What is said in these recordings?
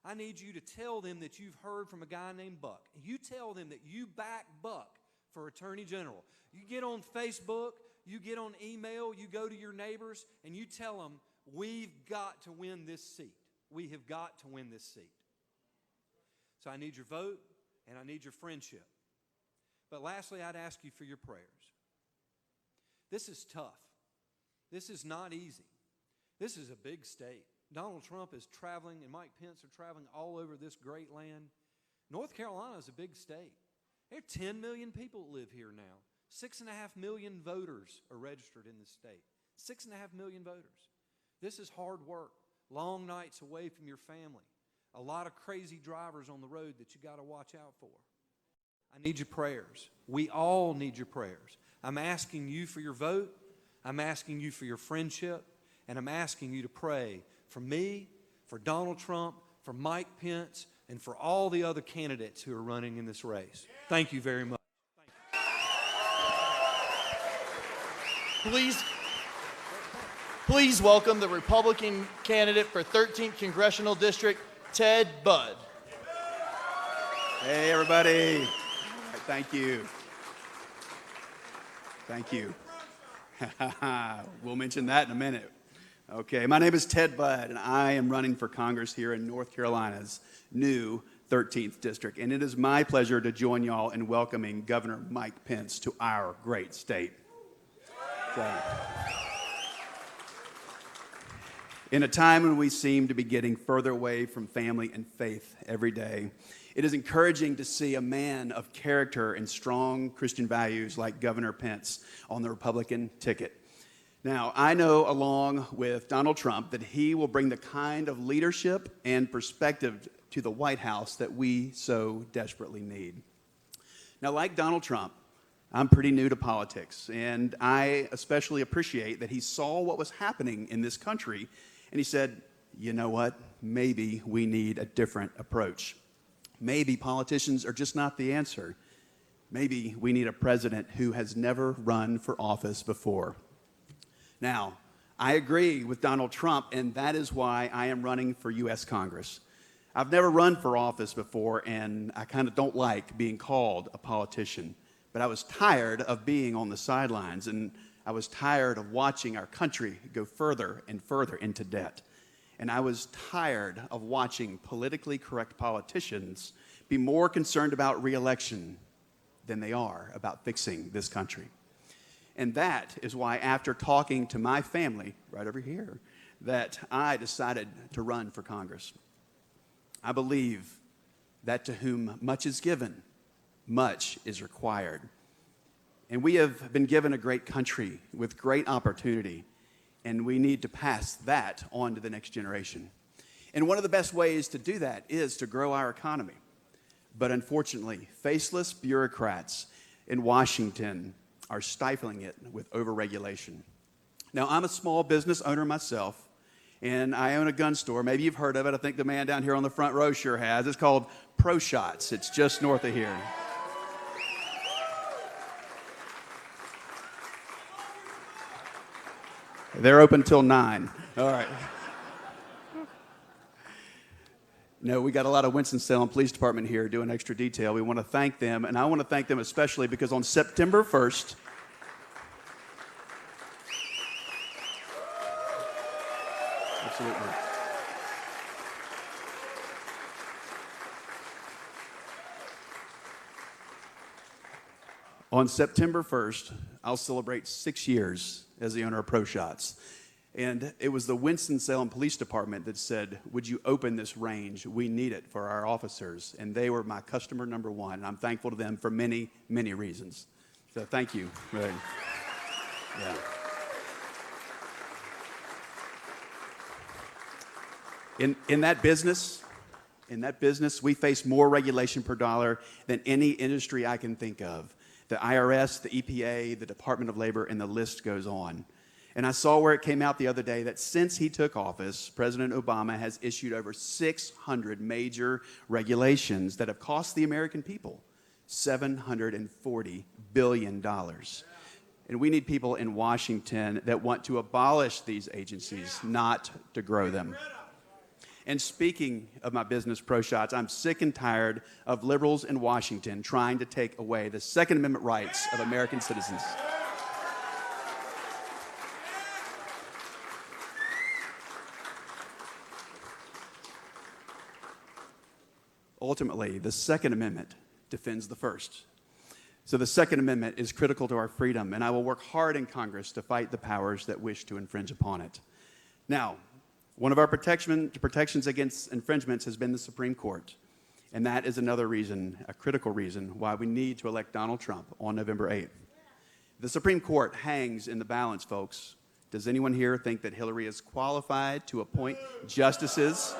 I need you to tell them that you've heard from a guy named Buck. You tell them that you back Buck for Attorney General. You get on Facebook, you get on email, you go to your neighbors, and you tell them, we've got to win this seat. We have got to win this seat. So I need your vote, and I need your friendship. But lastly, I'd ask you for your prayers. This is tough. This is not easy. This is a big state. Donald Trump is traveling, and Mike Pence are traveling all over this great land. North Carolina is a big state. There are 10 million people that live here now. 6.5 million voters are registered in this state. 6.5 million voters. This is hard work. Long nights away from your family. A lot of crazy drivers on the road that you got to watch out for. I need your prayers. We all need your prayers. I'm asking you for your vote. I'm asking you for your friendship. And I'm asking you to pray for me, for Donald Trump, for Mike Pence, and for all the other candidates who are running in this race. Thank you very much. Please welcome the Republican candidate for 13th Congressional District, Ted Budd. Hey, everybody. Thank you. Thank you. We'll mention that in a minute. Okay, my name is Ted Budd, and I am running for Congress here in North Carolina's new 13th District. And it is my pleasure to join y'all in welcoming Governor Mike Pence to our great state. In a time when we seem to be getting further away from family and faith every day, it is encouraging to see a man of character and strong Christian values like Governor Pence on the Republican ticket. Now, I know along with Donald Trump that he will bring the kind of leadership and perspective to the White House that we so desperately need. Now, like Donald Trump, I'm pretty new to politics, and I especially appreciate that he saw what was happening in this country, and he said, you know what, maybe we need a different approach. Maybe politicians are just not the answer. Maybe we need a president who has never run for office before. Now, I agree with Donald Trump, and that is why I am running for U.S. Congress. I've never run for office before, and I kind of don't like being called a politician. But I was tired of being on the sidelines, and I was tired of watching our country go further and further into debt. And I was tired of watching politically correct politicians be more concerned about re-election than they are about fixing this country. And that is why, after talking to my family right over here, that I decided to run for Congress. I believe that to whom much is given, much is required. And we have been given a great country with great opportunity, and we need to pass that on to the next generation. And one of the best ways to do that is to grow our economy. But unfortunately, faceless bureaucrats in Washington are stifling it with overregulation. Now, I'm a small business owner myself, and I own a gun store. Maybe you've heard of it. I think the man down here on the front row sure has. It's called Pro Shots. It's just north of here. They're open till 9. All right. No, we got a lot of Winston-Salem Police Department here doing extra detail. We want to thank them, and I want to thank them especially because on September 1st, absolutely. On September 1st, I'll celebrate 6 years as the owner of Pro Shots. And it was the Winston-Salem Police Department that said, would you open this range? We need it for our officers. And they were my customer number one. And I'm thankful to them for many, many reasons. So thank you. Really. Yeah. In that business, we face more regulation per dollar than any industry I can think of. The IRS, the EPA, the Department of Labor, and the list goes on. And I saw where it came out the other day that since he took office, President Obama has issued over 600 major regulations that have cost the American people $740 billion. And we need people in Washington that want to abolish these agencies, not to grow them. And speaking of my business pro shots, I'm sick and tired of liberals in Washington trying to take away the Second Amendment rights of American citizens. Ultimately, the Second Amendment defends the First. So the Second Amendment is critical to our freedom, and I will work hard in Congress to fight the powers that wish to infringe upon it. Now, one of our protections against infringements has been the Supreme Court, and that is another reason, a critical reason, why we need to elect Donald Trump on November 8th. The Supreme Court hangs in the balance, folks. Does anyone here think that Hillary is qualified to appoint justices?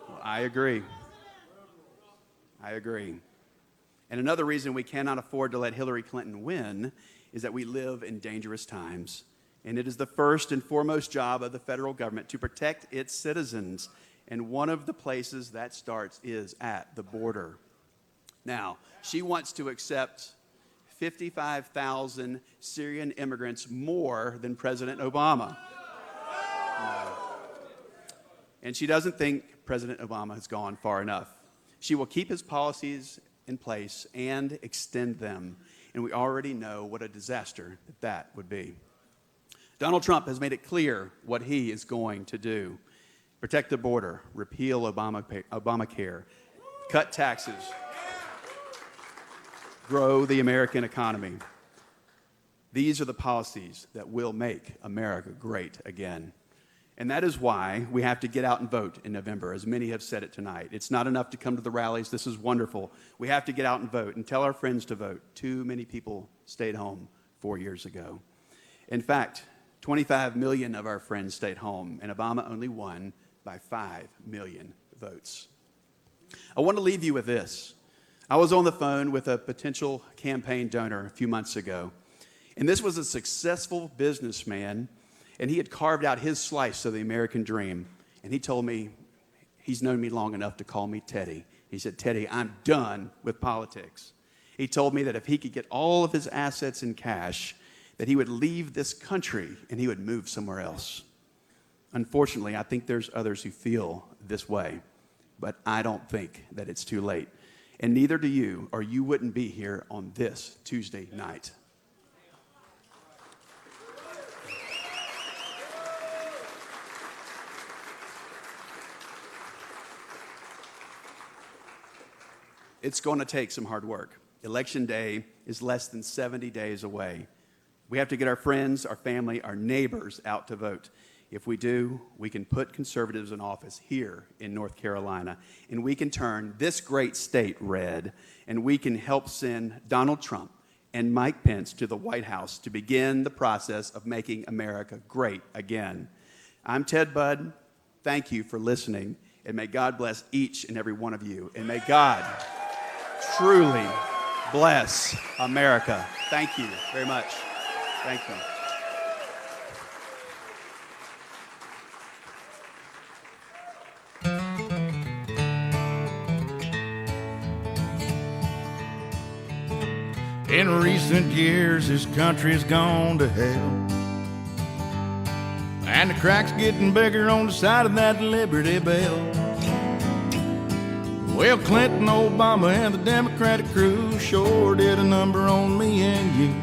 Well, I agree. I agree. And another reason we cannot afford to let Hillary Clinton win is that we live in dangerous times. And it is the first and foremost job of the federal government to protect its citizens. And one of the places that starts is at the border. Now, she wants to accept 55,000 Syrian immigrants more than President Obama. No. And she doesn't think President Obama has gone far enough. She will keep his policies in place and extend them. And we already know what a disaster that would be. Donald Trump has made it clear what he is going to do. Protect the border, repeal Obamacare, cut taxes, grow the American economy. These are the policies that will make America great again. And that is why we have to get out and vote in November, as many have said it tonight. It's not enough to come to the rallies. This is wonderful. We have to get out and vote and tell our friends to vote. Too many people stayed home 4 years ago. In fact, 25 million of our friends stayed home, and Obama only won by 5 million votes. I want to leave you with this. I was on the phone with a potential campaign donor a few months ago, and this was a successful businessman, and he had carved out his slice of the American dream, and he told me he's known me long enough to call me Teddy. He said, "Teddy, I'm done with politics." He told me that if he could get all of his assets in cash, that he would leave this country and he would move somewhere else. Unfortunately, I think there's others who feel this way, but I don't think that it's too late. And neither do you, or you wouldn't be here on this Tuesday night. It's going to take some hard work. Election day is less than 70 days away. We have to get our friends, our family, our neighbors out to vote. If we do, we can put conservatives in office here in North Carolina, and we can turn this great state red, and we can help send Donald Trump and Mike Pence to the White House to begin the process of making America great again. I'm Ted Budd. Thank you for listening, and may God bless each and every one of you, and may God truly bless America. Thank you very much. Thank you. In recent years, this country's gone to hell, and the crack's getting bigger on the side of that Liberty Bell. Well, Clinton, Obama, and the Democratic crew sure did a number on me and you.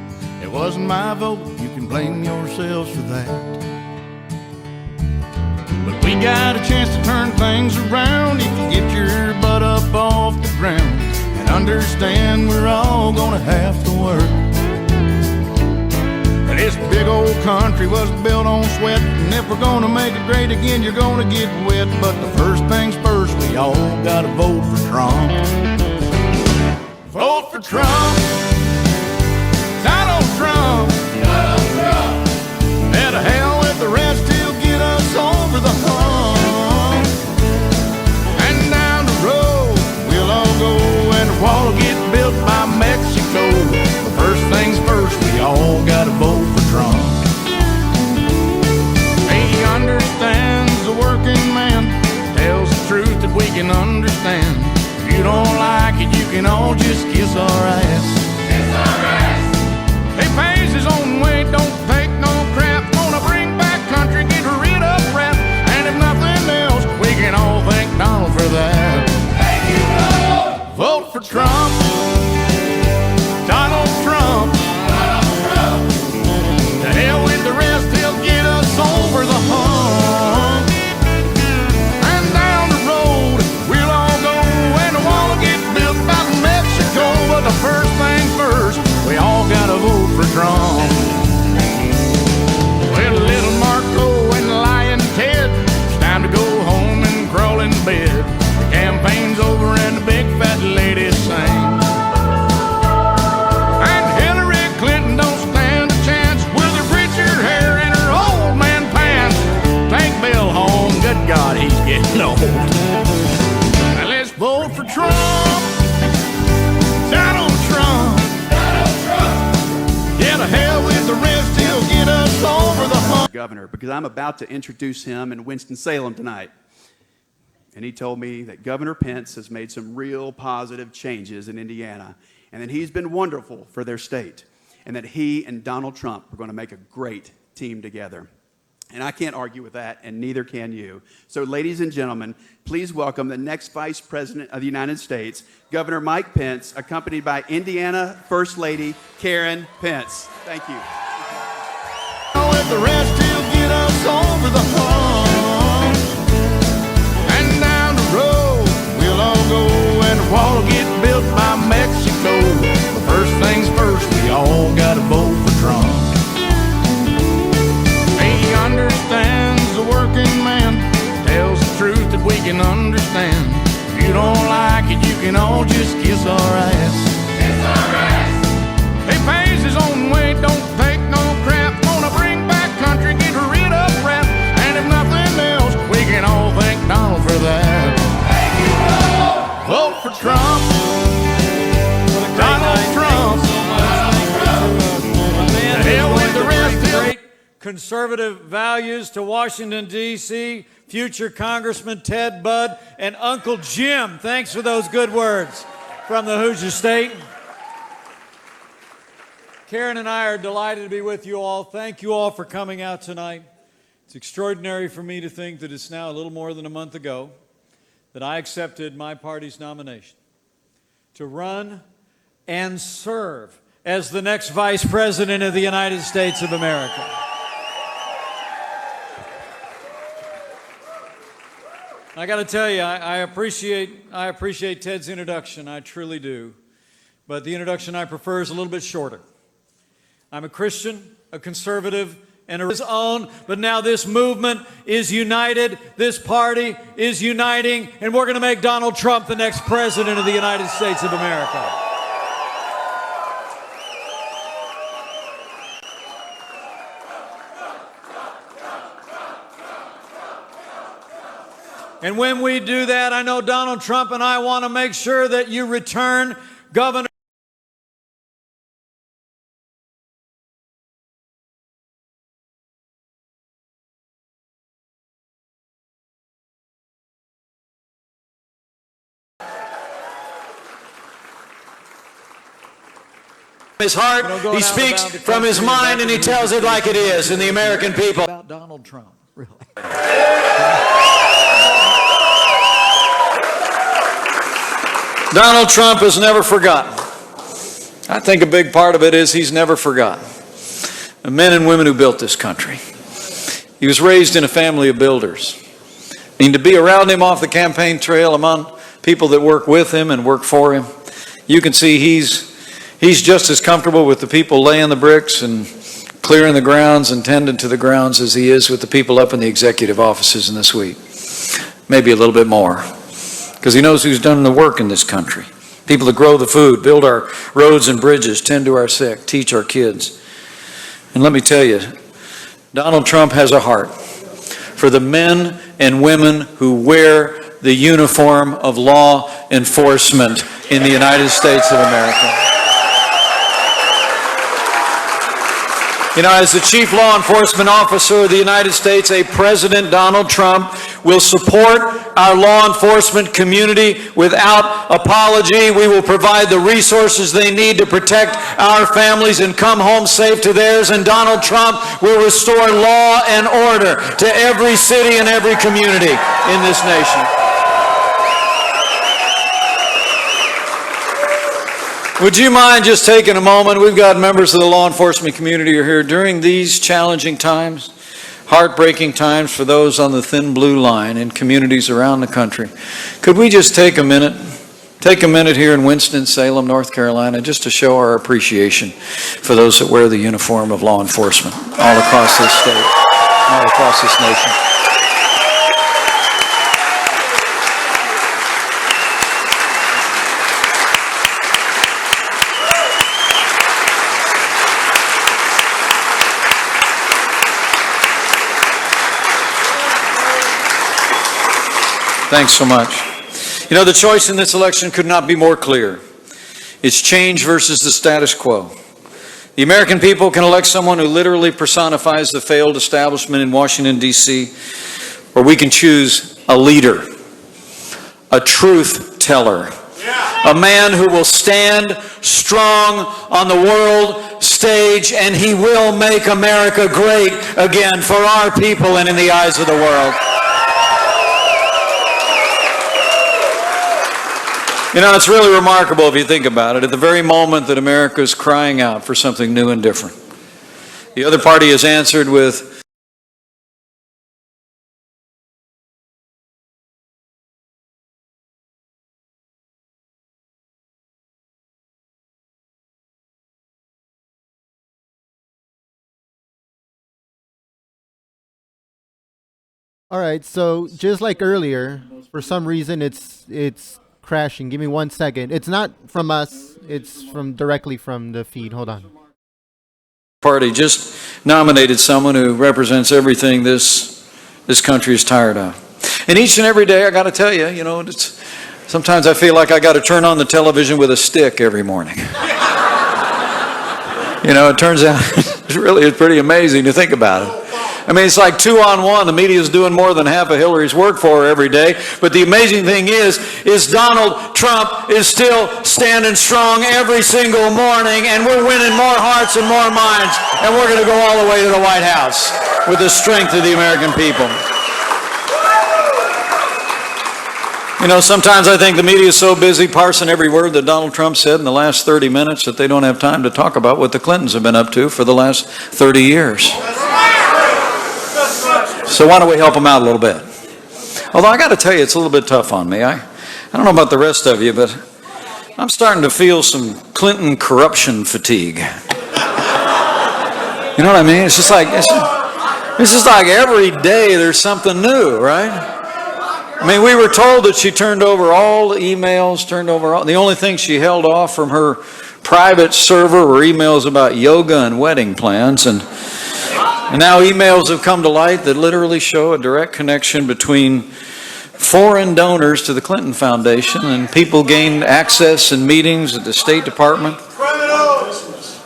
It wasn't my vote, you can blame yourselves for that. But we got a chance to turn things around. You can get your butt up off the ground and understand we're all gonna have to work. This big old country was built on sweat, and if we're gonna make it great again, you're gonna get wet. But the first things first, we all gotta vote for Trump. Vote for Trump. Donald Trump. Donald Trump. And to hell with the rest, he'll get us over the hump. And down the road, we'll all go, and the wall will get built by Mexico. But first things first, we all gotta vote for Trump. He understands the working man, tells the truth that we can understand. If you don't like it, you can all just kiss our ass. Kiss our ass. He pays his own way, don't take no crap. Gonna bring back country, get rid of rap. And if nothing Now let's vote for Trump. Donald Trump. Yeah, to hell with the rest, he'll get us over the hump. Governor, because I'm about to introduce him in Winston-Salem tonight. And he told me that Governor Pence has made some real positive changes in Indiana, and that he's been wonderful for their state, and that he and Donald Trump are going to make a great team together. And I can't argue with that, and neither can you. So, ladies and gentlemen, please welcome the next Vice President of the United States, Governor Mike Pence, accompanied by Indiana First Lady Karen Pence. Thank you. With the rest, he'll get us over the hump. And down the road, we'll all go, and the wall will get built by Mexico. But first things first, we all gotta vote for Trump. He understands the working man, tells the truth that we can understand. If you don't like it, you can all just kiss our ass. Kiss our ass. He pays his own way, don't take no crap. Wanna bring back country, get rid of rap. And if nothing else, we can all thank Donald for that. Thank you, Donald. Vote for Trump. Donald Trump. The hell with the rest. Great conservative values to Washington, D.C., future Congressman Ted Budd, and Uncle Jim. Thanks for those good words from the Hoosier State. Karen and I are delighted to be with you all. Thank you all for coming out tonight. It's extraordinary for me to think that it's now a little more than a month ago that I accepted my party's nomination to run and serve as the next Vice President of the United States of America. I got to tell you, I appreciate Ted's introduction. I truly do. But the introduction I prefer is a little bit shorter. I'm a Christian, a conservative, and his own, but now this movement is united, this party is uniting, and we're going to make Donald Trump the next President of the United States of America. And when we do that, I know Donald Trump and I want to make sure that you return Governor his heart, he speaks from his mind, and he tells it like it is in the American people. About Donald Trump, really. Donald Trump is never forgotten. I think a big part of it is he's never forgotten the men and women who built this country. He was raised in a family of builders. And to be around him off the campaign trail among people that work with him and work for him, you can see he's just as comfortable with the people laying the bricks and clearing the grounds and tending to the grounds as he is with the people up in the executive offices in the suite. Maybe a little bit more. Because he knows who's done the work in this country. People that grow the food, build our roads and bridges, tend to our sick, teach our kids. And let me tell you, Donald Trump has a heart for the men and women who wear the uniform of law enforcement in the United States of America. You know, as the chief law enforcement officer of the United States, a President Donald Trump will support our law enforcement community without apology. We will provide the resources they need to protect our families and come home safe to theirs. And Donald Trump will restore law and order to every city and every community in this nation. Would you mind just taking a moment? We've got members of the law enforcement community who are here during these challenging times, heartbreaking times for those on the thin blue line in communities around the country. Could we just take a minute here in Winston-Salem, North Carolina, just to show our appreciation for those that wear the uniform of law enforcement all across this state, all across this nation. Thanks so much. You know, the choice in this election could not be more clear. It's change versus the status quo. The American people can elect someone who literally personifies the failed establishment in Washington, D.C., or we can choose a leader, a truth teller, a man who will stand strong on the world stage, and he will make America great again for our people and in the eyes of the world. You know, it's really remarkable if you think about it. At the very moment that America is crying out for something new and different, the other party has answered with All right, so just like earlier, for some reason it's crashing. Give me 1 second. It's not from us. It's from directly from the feed. Hold on. party just nominated someone who represents everything this country is tired of. And each and every day, I got to tell you, you know, sometimes I feel like I got to turn on the television with a stick every morning. You know, it turns out it really is pretty amazing to think about it. I mean, it's like 2-on-1. The media is doing more than half of Hillary's work for her every day. But the amazing thing is Donald Trump is still standing strong every single morning, and we're winning more hearts and more minds, and we're going to go all the way to the White House with the strength of the American people. You know, sometimes I think the media is so busy parsing every word that Donald Trump said in the last 30 minutes that they don't have time to talk about what the Clintons have been up to for the last 30 years. So why don't we help them out a little bit? Although I got to tell you, it's a little bit tough on me. I don't know about the rest of you, but I'm starting to feel some Clinton corruption fatigue. You know what I mean? It's just like every day there's something new, right? I mean, we were told that she turned over all the emails, the only thing she held off from her private server were emails about yoga and wedding plans, and now emails have come to light that literally show a direct connection between foreign donors to the Clinton Foundation and people gained access in meetings at the State Department.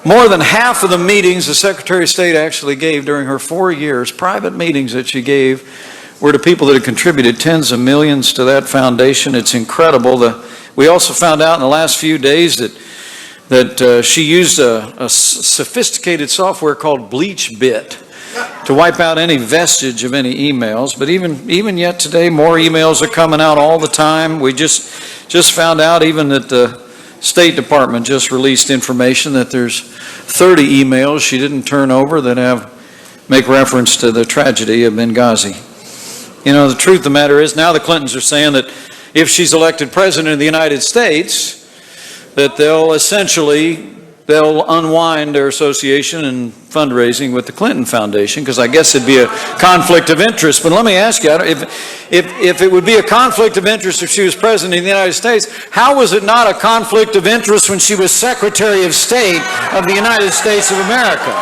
More than half of the meetings the Secretary of State actually gave during her 4 years, private meetings that she gave, were to people that had contributed tens of millions to that foundation. It's incredible. We also found out in the last few days that she used a sophisticated software called BleachBit to wipe out any vestige of any emails. But even yet today, more emails are coming out all the time. We just found out even that the State Department just released information that there's 30 emails she didn't turn over that make reference to the tragedy of Benghazi. You know, the truth of the matter is now the Clintons are saying that if she's elected president of the United States, that they'll unwind their association and fundraising with the Clinton Foundation, because I guess it'd be a conflict of interest. But let me ask you, if it would be a conflict of interest if she was president of the United States, how was it not a conflict of interest when she was Secretary of State of the United States of America?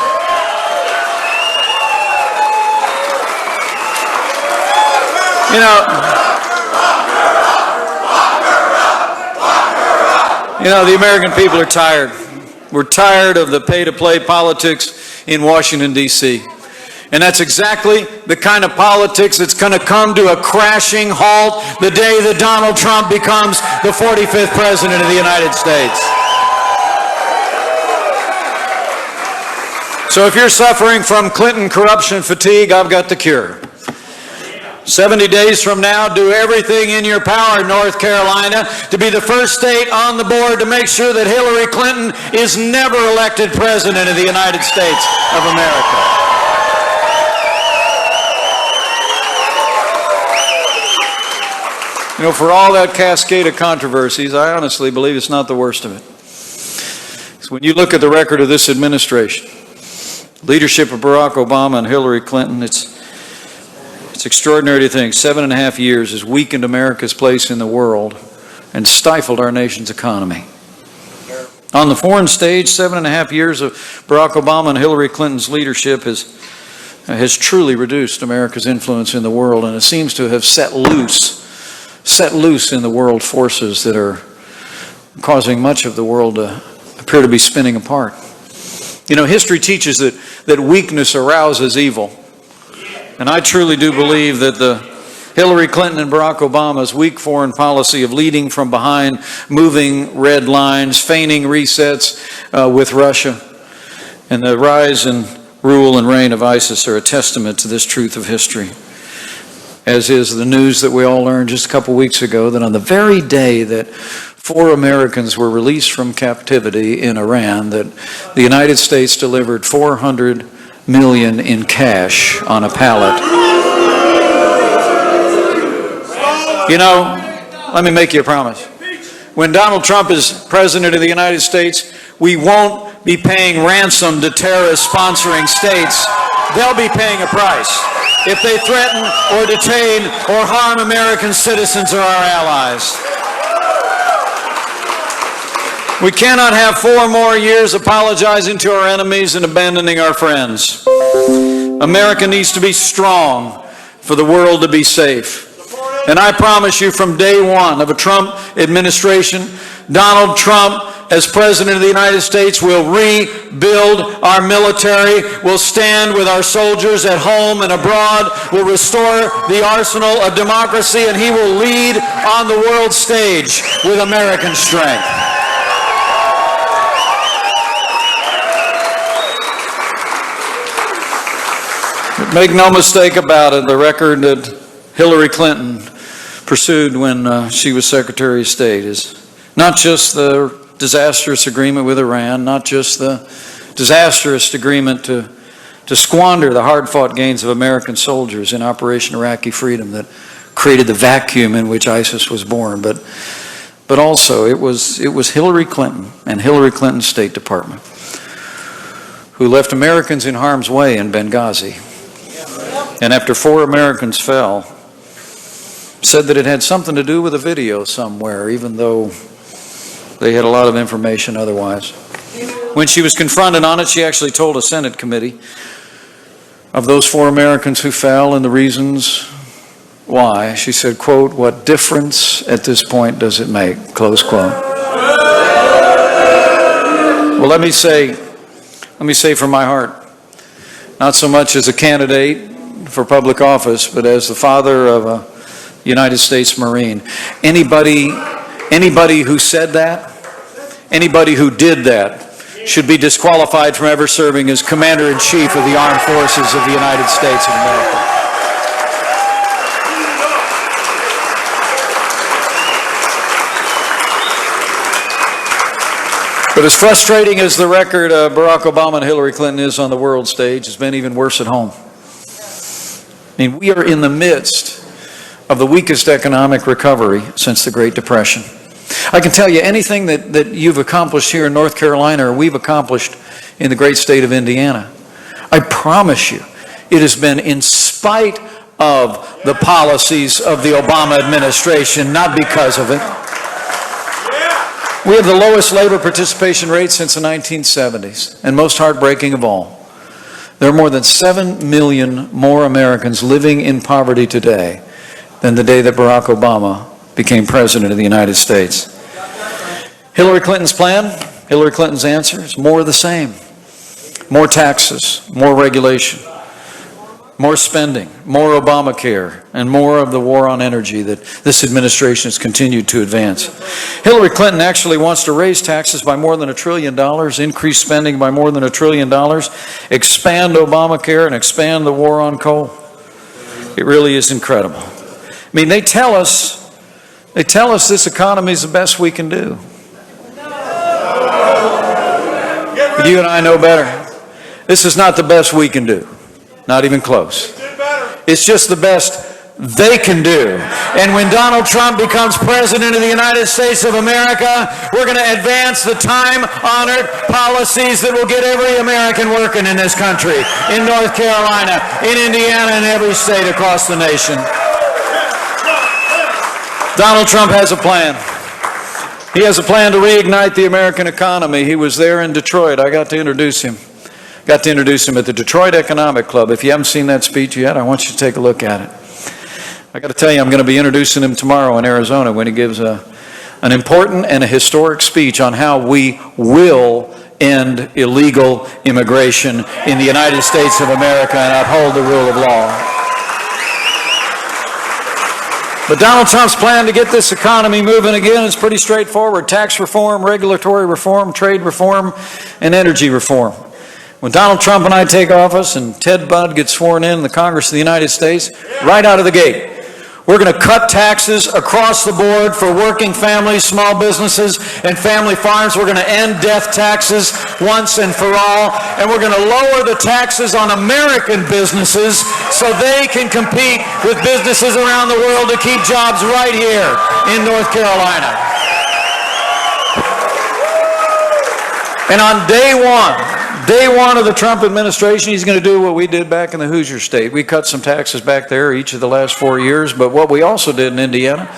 You know, the American people are tired. We're tired of the pay-to-play politics in Washington, D.C. And that's exactly the kind of politics that's going to come to a crashing halt the day that Donald Trump becomes the 45th president of the United States. So if you're suffering from Clinton corruption fatigue, I've got the cure. 70 days from now, do everything in your power, North Carolina, to be the first state on the board to make sure that Hillary Clinton is never elected president of the United States of America. You know, for all that cascade of controversies, I honestly believe it's not the worst of it. So when you look at the record of this administration, leadership of Barack Obama and Hillary Clinton, it's extraordinary to think 7.5 years has weakened America's place in the world and stifled our nation's economy. On the foreign stage, 7.5 years of Barack Obama and Hillary Clinton's leadership has truly reduced America's influence in the world, and it seems to have set loose set loose in the world forces that are causing much of the world to appear to be spinning apart. You know, history teaches that weakness arouses evil. And I truly do believe that the Hillary Clinton and Barack Obama's weak foreign policy of leading from behind, moving red lines, feigning resets with Russia, and the rise and rule and reign of ISIS are a testament to this truth of history. As is the news that we all learned just a couple weeks ago that on the very day that 4 Americans were released from captivity in Iran, that the United States delivered $400 million in cash on a pallet. You know, let me make you a promise. When Donald Trump is president of the United States, we won't be paying ransom to terrorist sponsoring states. They'll be paying a price if they threaten or detain or harm American citizens or our allies. We cannot have 4 more years apologizing to our enemies and abandoning our friends. America needs to be strong for the world to be safe. And I promise you, from day one of a Trump administration, Donald Trump, as President of the United States, will rebuild our military, will stand with our soldiers at home and abroad, will restore the arsenal of democracy, and he will lead on the world stage with American strength. But make no mistake about it, the record that Hillary Clinton pursued when she was Secretary of State is not just the disastrous agreement with Iran, not just the disastrous agreement to squander the hard-fought gains of American soldiers in Operation Iraqi Freedom that created the vacuum in which ISIS was born, but also it was Hillary Clinton and Hillary Clinton's State Department who left Americans in harm's way in Benghazi. And after 4 Americans fell, said that it had something to do with a video somewhere, even though they had a lot of information otherwise. When she was confronted on it, she actually told a Senate committee of those 4 Americans who fell and the reasons why. She said, quote, "What difference at this point does it make?" Close quote. Well, let me say from my heart, not so much as a candidate for public office, but as the father of a United States Marine. Anybody who said that, anybody who did that, should be disqualified from ever serving as Commander-in-Chief of the Armed Forces of the United States of America. But as frustrating as the record of Barack Obama and Hillary Clinton is on the world stage, it's been even worse at home. I mean, we are in the midst of the weakest economic recovery since the Great Depression. I can tell you anything that you've accomplished here in North Carolina or we've accomplished in the great state of Indiana, I promise you, it has been in spite of the policies of the Obama administration, not because of it. We have the lowest labor participation rate since the 1970s, and most heartbreaking of all, there are more than 7 million more Americans living in poverty today than the day that Barack Obama became President of the United States. Hillary Clinton's plan, Hillary Clinton's answer is more of the same. More taxes, more regulation, more spending, more Obamacare, and more of the war on energy that this administration has continued to advance. Hillary Clinton actually wants to raise taxes by more than $1 trillion, increase spending by more than $1 trillion, expand Obamacare, and expand the war on coal. It really is incredible. I mean, they tell us this economy is the best we can do. But you and I know better. This is not the best we can do. Not even close. It's just the best they can do. And when Donald Trump becomes President of the United States of America, we're going to advance the time-honored policies that will get every American working in this country, in North Carolina, in Indiana, and every state across the nation. Donald Trump has a plan. He has a plan to reignite the American economy. He was there in Detroit. I got to introduce him. Got to introduce him at the Detroit Economic Club. If you haven't seen that speech yet, I want you to take a look at it. I got to tell you, I'm going to be introducing him tomorrow in Arizona when he gives an important and a historic speech on how we will end illegal immigration in the United States of America and uphold the rule of law. But Donald Trump's plan to get this economy moving again is pretty straightforward. Tax reform, regulatory reform, trade reform, and energy reform. When Donald Trump and I take office and Ted Budd gets sworn in the Congress of the United States, right out of the gate, we're going to cut taxes across the board for working families, small businesses, and family farms. We're going to end death taxes once and for all. And we're going to lower the taxes on American businesses so they can compete with businesses around the world to keep jobs right here in North Carolina. And on day one of the Trump administration, he's going to do what we did back in the Hoosier State. We cut some taxes back there each of the last 4 years, but what we also did in Indiana,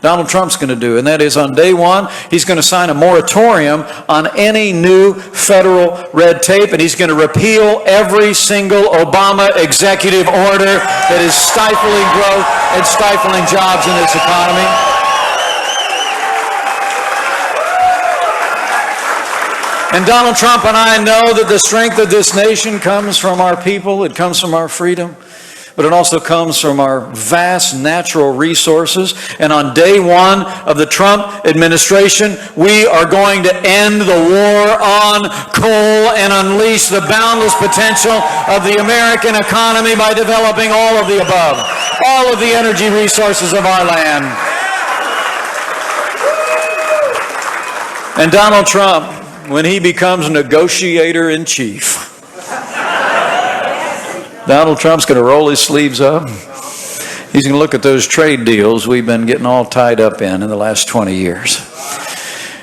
Donald Trump's going to do, and that is on day one, he's going to sign a moratorium on any new federal red tape, and he's going to repeal every single Obama executive order that is stifling growth and stifling jobs in this economy. And Donald Trump and I know that the strength of this nation comes from our people, it comes from our freedom, but it also comes from our vast natural resources. And on day one of the Trump administration, we are going to end the war on coal and unleash the boundless potential of the American economy by developing all of the above, all of the energy resources of our land. And Donald Trump, when he becomes negotiator-in-chief, Donald Trump's going to roll his sleeves up. He's going to look at those trade deals we've been getting all tied up in the last 20 years.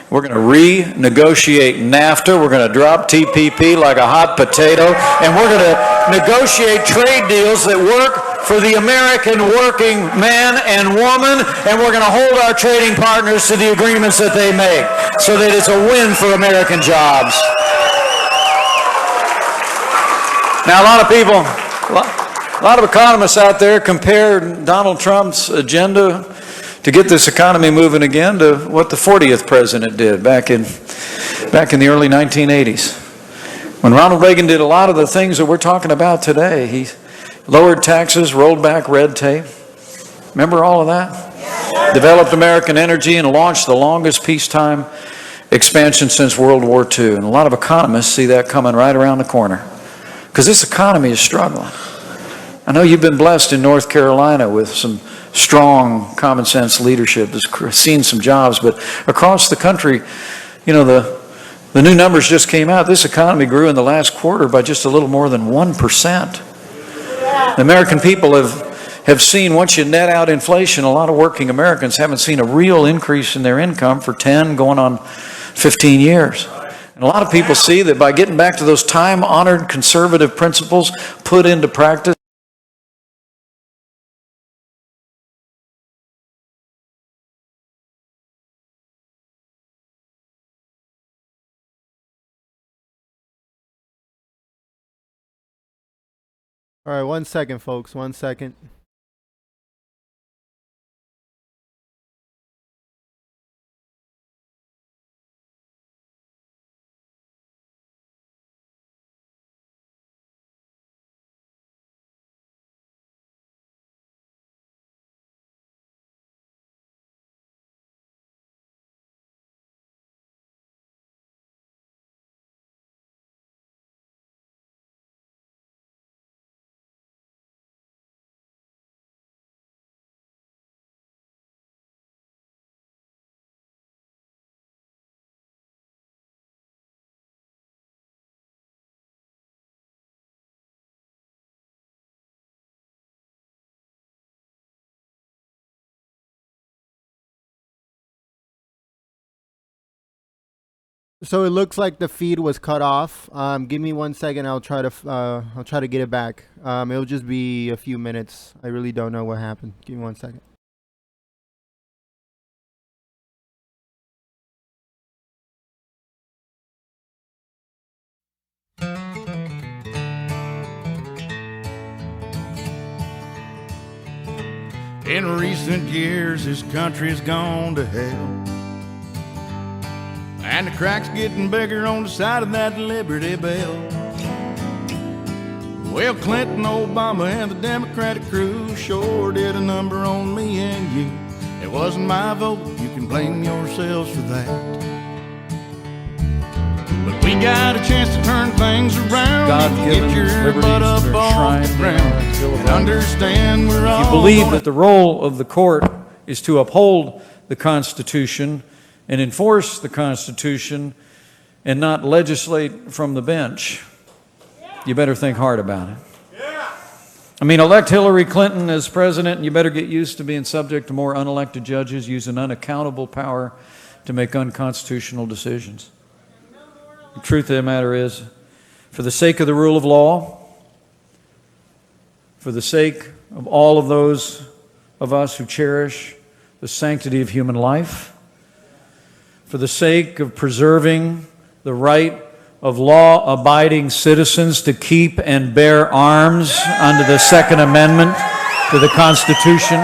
We're going to renegotiate NAFTA. We're going to drop TPP like a hot potato. And we're going to negotiate trade deals that work for the American working man and woman. And we're going to hold our trading partners to the agreements that they make so that it's a win for American jobs. Now, a lot of people, a lot of economists out there compare Donald Trump's agenda to get this economy moving again to what the 40th president did back in the early 1980s. When Ronald Reagan did a lot of the things that we're talking about today, he lowered taxes, rolled back red tape. Remember all of that? Developed American energy and launched the longest peacetime expansion since World War II. And a lot of economists see that coming right around the corner because this economy is struggling. I know you've been blessed in North Carolina with some strong common sense leadership that's seen some jobs, but across the country, you know, the new numbers just came out. This economy grew in the last quarter by just a little more than 1%. The American people have seen, once you net out inflation, a lot of working Americans haven't seen a real increase in their income for 10 going on 15 years. And a lot of people see that by getting back to those time-honored conservative principles put into practice, All right, 1 second, folks. 1 second. So it looks like the feed was cut off. Give me 1 second. I'll try to get it back. It'll just be a few minutes. I really don't know what happened. Give me 1 second. In recent years, this country's gone to hell. And the crack's getting bigger on the side of that Liberty Bell. Well, Clinton, Obama, and the Democratic crew sure did a number on me and you. It wasn't my vote, you can blame yourselves for that. But we got a chance to turn things around. God-given Get your liberties butt up that are off the enshrined in ground our Bill of and Rights. understand we're If all you believe gonna that the role of the court is to uphold the Constitution and enforce the Constitution and not legislate from the bench, you better think hard about it. I mean, elect Hillary Clinton as president, and you better get used to being subject to more unelected judges using unaccountable power to make unconstitutional decisions. The truth of the matter is, for the sake of the rule of law, for the sake of all of those of us who cherish the sanctity of human life, for the sake of preserving the right of law-abiding citizens to keep and bear arms under the Second Amendment to the Constitution,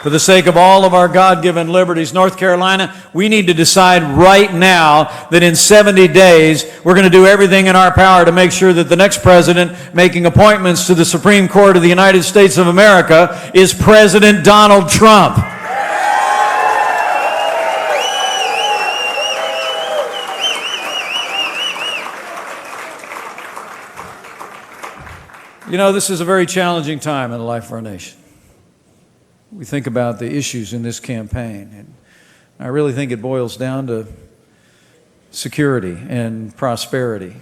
for the sake of all of our God-given liberties, North Carolina, we need to decide right now that in 70 days we're going to do everything in our power to make sure that the next president making appointments to the Supreme Court of the United States of America is President Donald Trump. You know, this is a very challenging time in the life of our nation. We think about the issues in this campaign, and I really think it boils down to security and prosperity,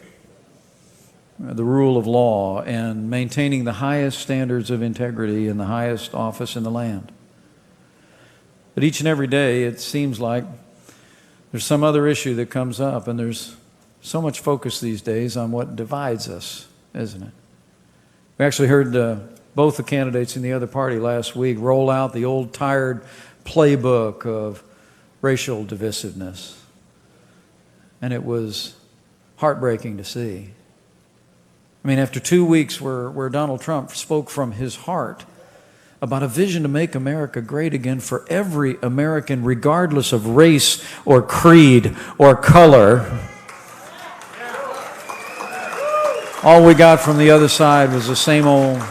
the rule of law, and maintaining the highest standards of integrity in the highest office in the land. But each and every day, it seems like there's some other issue that comes up, and there's so much focus these days on what divides us, isn't it? We actually heard both the candidates in the other party last week roll out the old tired playbook of racial divisiveness. And it was heartbreaking to see. I mean, after 2 weeks where Donald Trump spoke from his heart about a vision to make America great again for every American, regardless of race or creed or color, all we got from the other side was the same old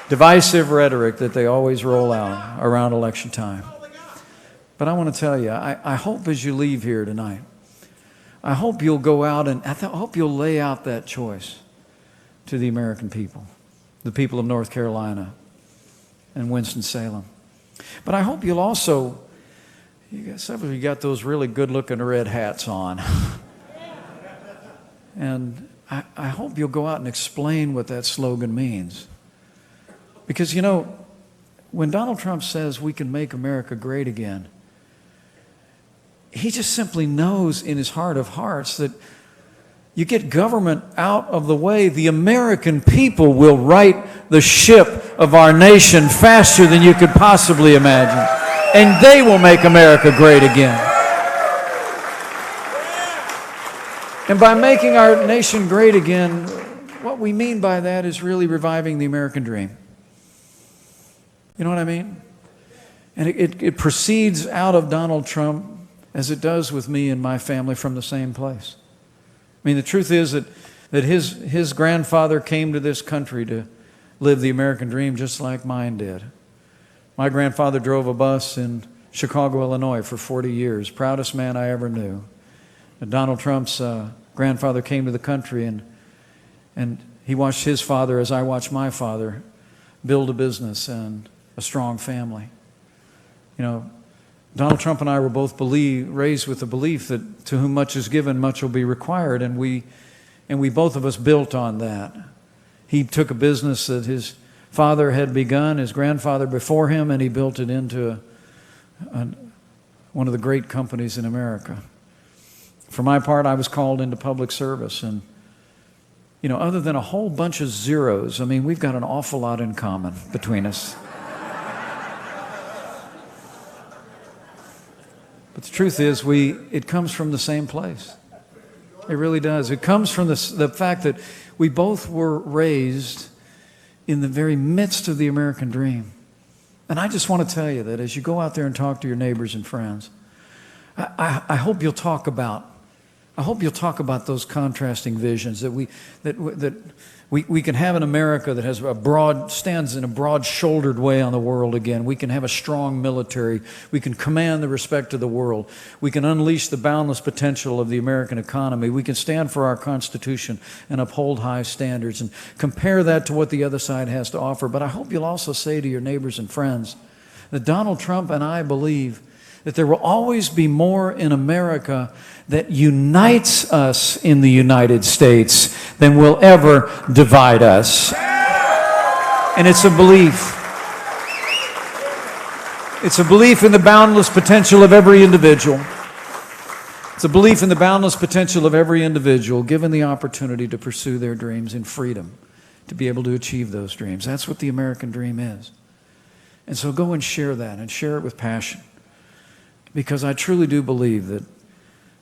divisive rhetoric that they always roll out around election time. But I want to tell you, I hope as you leave here tonight, I hope you'll go out and I hope you'll lay out that choice to the American people, the people of North Carolina and Winston-Salem. But I hope you'll also, some of you got those really good-looking red hats on. And I hope you'll go out and explain what that slogan means. Because, you know, when Donald Trump says we can make America great again, he just simply knows in his heart of hearts that you get government out of the way, the American people will right the ship of our nation faster than you could possibly imagine. And they will make America great again. And by making our nation great again, what we mean by that is really reviving the American dream. You know what I mean? And it proceeds out of Donald Trump as it does with me and my family from the same place. I mean, the truth is that his grandfather came to this country to live the American dream just like mine did. My grandfather drove a bus in Chicago, Illinois for 40 years, proudest man I ever knew. And Donald Trump's grandfather came to the country and he watched his father as I watched my father build a business and a strong family. You know, Donald Trump and I were both raised with the belief that to whom much is given, much will be required, and we both of us built on that. He took a business that his father had begun, his grandfather before him, and he built it into one of the great companies in America. For my part, I was called into public service, and you know, other than a whole bunch of zeros, I mean, we've got an awful lot in common between us. But the truth is, it comes from the same place. It really does. It comes from the fact that we both were raised in the very midst of the American dream. And I just want to tell you that as you go out there and talk to your neighbors and friends, I hope you'll talk about those contrasting visions that we can have an America that has stands in a broad-shouldered way on the world again. We can have a strong military. We can command the respect of the world. We can unleash the boundless potential of the American economy. We can stand for our Constitution and uphold high standards and compare that to what the other side has to offer. But I hope you'll also say to your neighbors and friends that Donald Trump and I believe that there will always be more in America that unites us in the United States than will ever divide us. And it's a belief. It's a belief in the boundless potential of every individual. It's a belief in the boundless potential of every individual given the opportunity to pursue their dreams in freedom, to be able to achieve those dreams. That's what the American dream is. And so go and share that, and share it with passion. Because I truly do believe that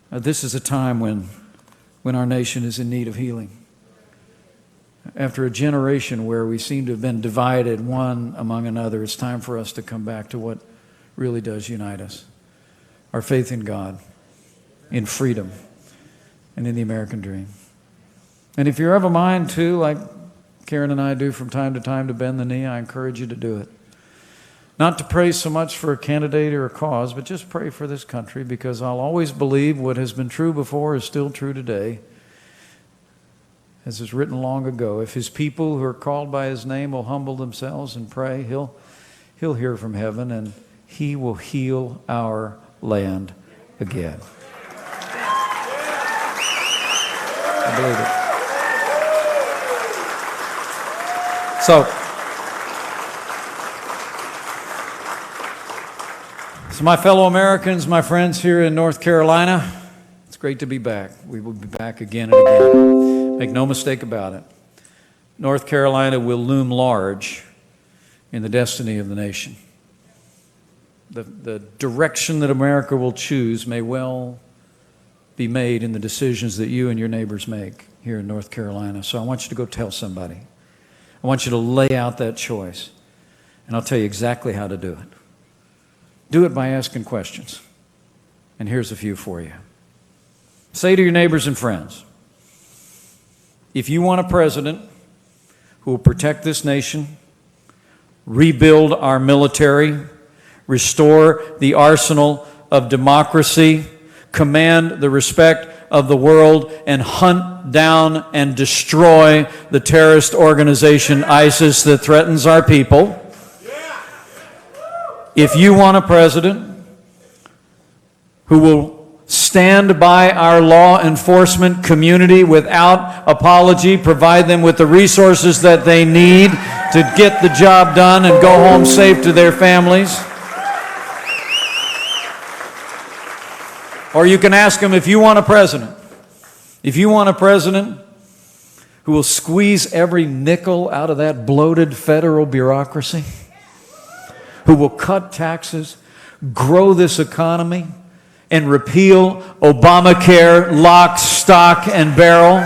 this is a time when our nation is in need of healing. After a generation where we seem to have been divided one among another, it's time for us to come back to what really does unite us. Our faith in God, in freedom, and in the American dream. And if you're of a mind too, like Karen and I do from time to time, to bend the knee, I encourage you to do it. Not to pray so much for a candidate or a cause, but just pray for this country, because I'll always believe what has been true before is still true today. As is written long ago, if his people who are called by his name will humble themselves and pray, he'll hear from heaven and he will heal our land again. I believe it. So my fellow Americans, my friends here in North Carolina, it's great to be back. We will be back again and again. Make no mistake about it. North Carolina will loom large in the destiny of the nation. The direction that America will choose may well be made in the decisions that you and your neighbors make here in North Carolina. So I want you to go tell somebody. I want you to lay out that choice, and I'll tell you exactly how to do it. Do it by asking questions. And here's a few for you. Say to your neighbors and friends, if you want a president who will protect this nation, rebuild our military, restore the arsenal of democracy, command the respect of the world, and hunt down and destroy the terrorist organization ISIS that threatens our people, if you want a president who will stand by our law enforcement community without apology, provide them with the resources that they need to get the job done and go home safe to their families, or you can ask them, if you want a president who will squeeze every nickel out of that bloated federal bureaucracy, who will cut taxes, grow this economy, and repeal Obamacare lock, stock, and barrel.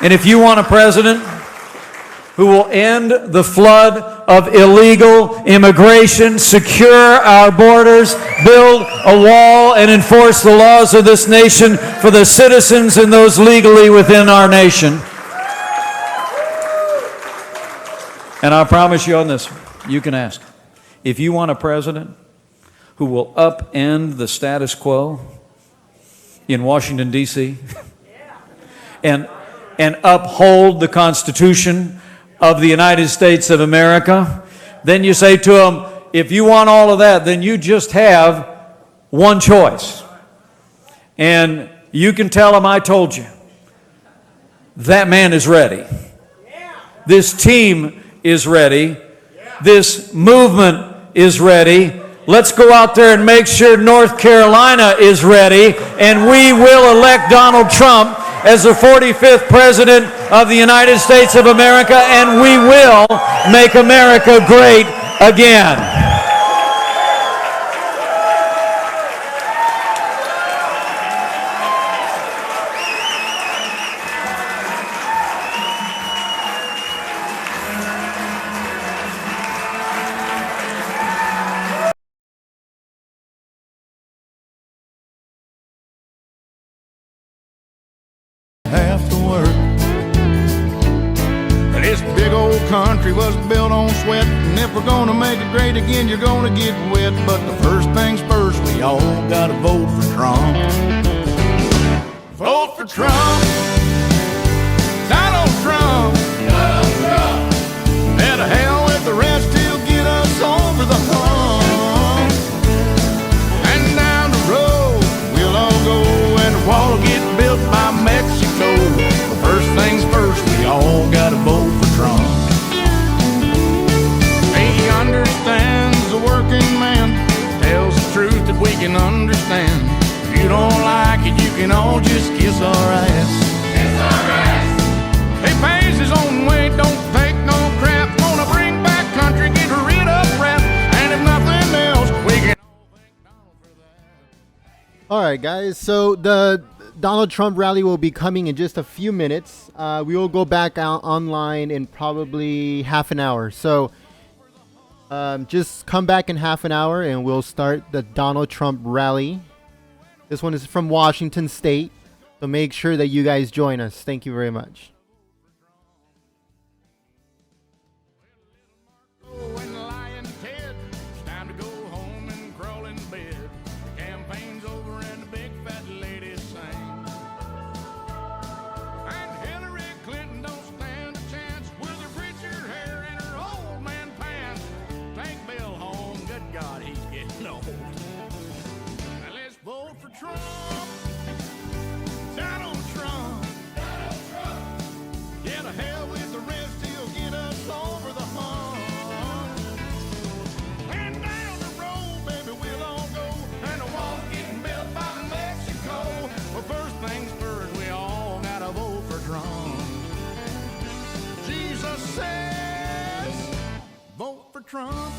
And if you want a president who will end the flood of illegal immigration, secure our borders, build a wall, and enforce the laws of this nation for the citizens and those legally within our nation. And I promise you on this, you can ask. If you want a president who will upend the status quo in Washington, D.C., and uphold the Constitution of the United States of America, then you say to him, if you want all of that, then you just have one choice. And you can tell him I told you. That man is ready. This team is ready. This movement is ready. Let's go out there and make sure North Carolina is ready, and we will elect Donald Trump as the 45th President of the United States of America, and we will make America great again. built on sweat. And if we're gonna make it great again, you're gonna get wet. But the first things first, we all gotta vote for Trump. Vote for Trump. Donald Trump. Donald Trump. And to hell with the rest, he'll get us over the hump. And down the road, we'll all go, and the wall will get built by Mexico. But first things first, we all gotta vote for Trump. He understands the working man, tells the truth that we can understand. If you don't like it, you can all just kiss our ass. Kiss our ass. He pays his own way, don't take no crap. Gonna bring back country, get rid of rap. And if nothing else, we can all thank Donald for that. All right, guys. So the Donald Trump rally will be coming in just a few minutes. We will go back out online in probably half an hour. So just come back in half an hour and we'll start the Donald Trump rally. This one is from Washington State. So make sure that you guys join us. Thank you very much. When lying Ted, it's time to go home and crawl in bed. The campaign's over and the big fat ladies sing. And Hillary Clinton don't stand a chance with her preacher hair and her old man pants. Take Bill home, good God, he's getting old. Now let's vote for Trump. Donald Trump. Donald Trump. Yeah, to hell with the rest, he'll get us over the hump. And down the road, baby, we'll all go, and the wall's getting built by Mexico. But first things first, we all gotta vote for Trump. Jesus says, vote for Trump.